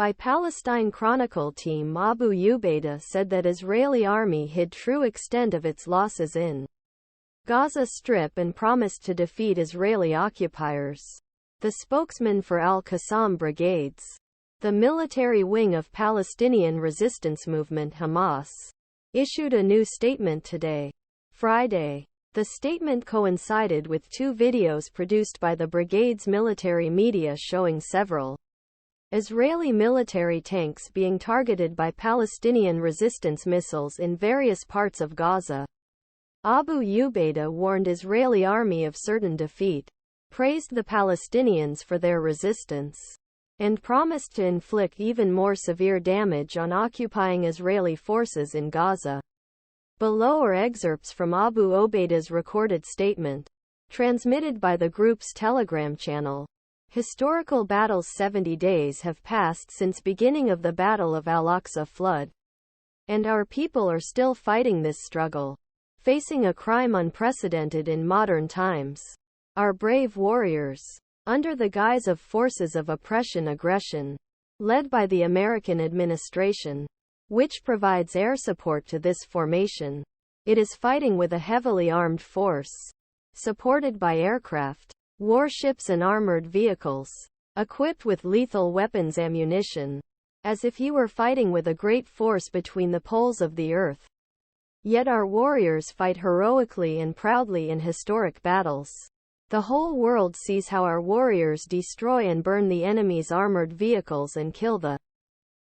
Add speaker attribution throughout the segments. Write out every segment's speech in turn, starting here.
Speaker 1: by Palestine Chronicle team Abu Ubaida said that Israeli army hid true extent of its losses in Gaza Strip and promised to defeat Israeli occupiers. The spokesman for al-Qassam brigades, the military wing of Palestinian resistance movement Hamas, issued a new statement today, Friday. The statement coincided with two videos produced by the brigade's military media showing several Israeli military tanks being targeted by Palestinian resistance missiles in various parts of Gaza. Abu Ubaida warned Israeli army of certain defeat, praised the Palestinians for their resistance, and promised to inflict even more severe damage on occupying Israeli forces in Gaza. Below are excerpts from Abu Obeida's recorded statement, transmitted by the group's Telegram channel. Historical battles. 70 days have passed since beginning of the Battle of Al-Aqsa flood, and our people are still fighting this struggle, facing a crime unprecedented in modern times. Our brave warriors, under the guise of forces of aggression, led by the American administration, which provides air support to this formation. It is fighting with a heavily armed force, supported by aircraft, warships and armored vehicles, equipped with lethal weapons ammunition, as if you were fighting with a great force between the poles of the earth. Yet our warriors fight heroically and proudly in historic battles. The whole world sees how our warriors destroy and burn the enemy's armored vehicles and kill the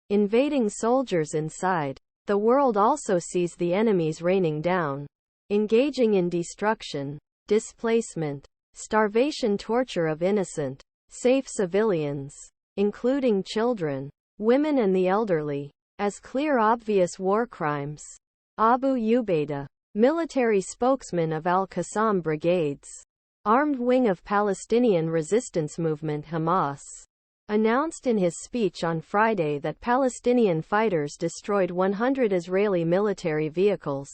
Speaker 1: invading soldiers inside. The world also sees the enemies raining down, engaging in destruction, displacement, starvation, torture of innocent, safe civilians, including children, women and the elderly, as clear obvious war crimes. Abu Ubaida, military spokesman of al-Qassam brigades, armed wing of Palestinian resistance movement Hamas, announced in his speech on Friday that Palestinian fighters destroyed 100 Israeli military vehicles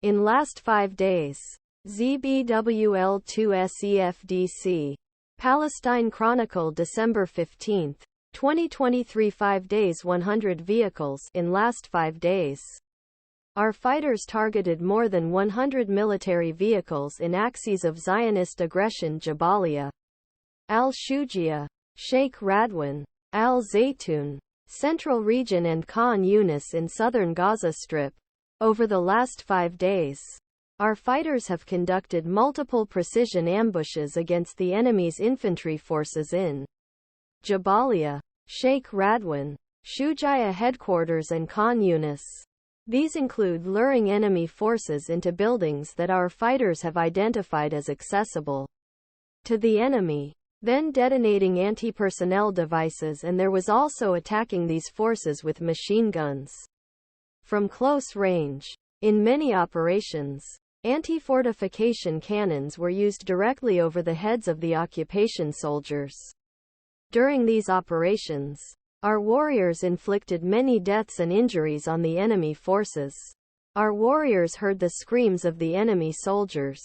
Speaker 1: in last 5 days. ZBWL2SEFDC. Palestine Chronicle December 15, 2023. 5 days 100 vehicles in last 5 days. Our fighters targeted more than 100 military vehicles in axes of Zionist aggression: Jabalia, Al-Shujia, Sheikh Radwan, Al-Zaytun, Central Region and Khan Yunis in southern Gaza Strip. Over the last 5 days, our fighters have conducted multiple precision ambushes against the enemy's infantry forces in Jabalia, Sheikh Radwan, Shujia headquarters and Khan Yunis. These include luring enemy forces into buildings that our fighters have identified as accessible to the enemy, then detonating anti-personnel devices, and there was also attacking these forces with machine guns from close range. In many operations, anti-fortification cannons were used directly over the heads of the occupation soldiers. During these operations, our warriors inflicted many deaths and injuries on the enemy forces. Our warriors heard the screams of the enemy soldiers,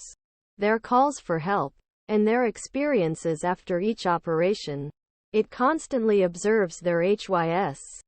Speaker 1: their calls for help, and their experiences after each operation. It constantly observes their HYS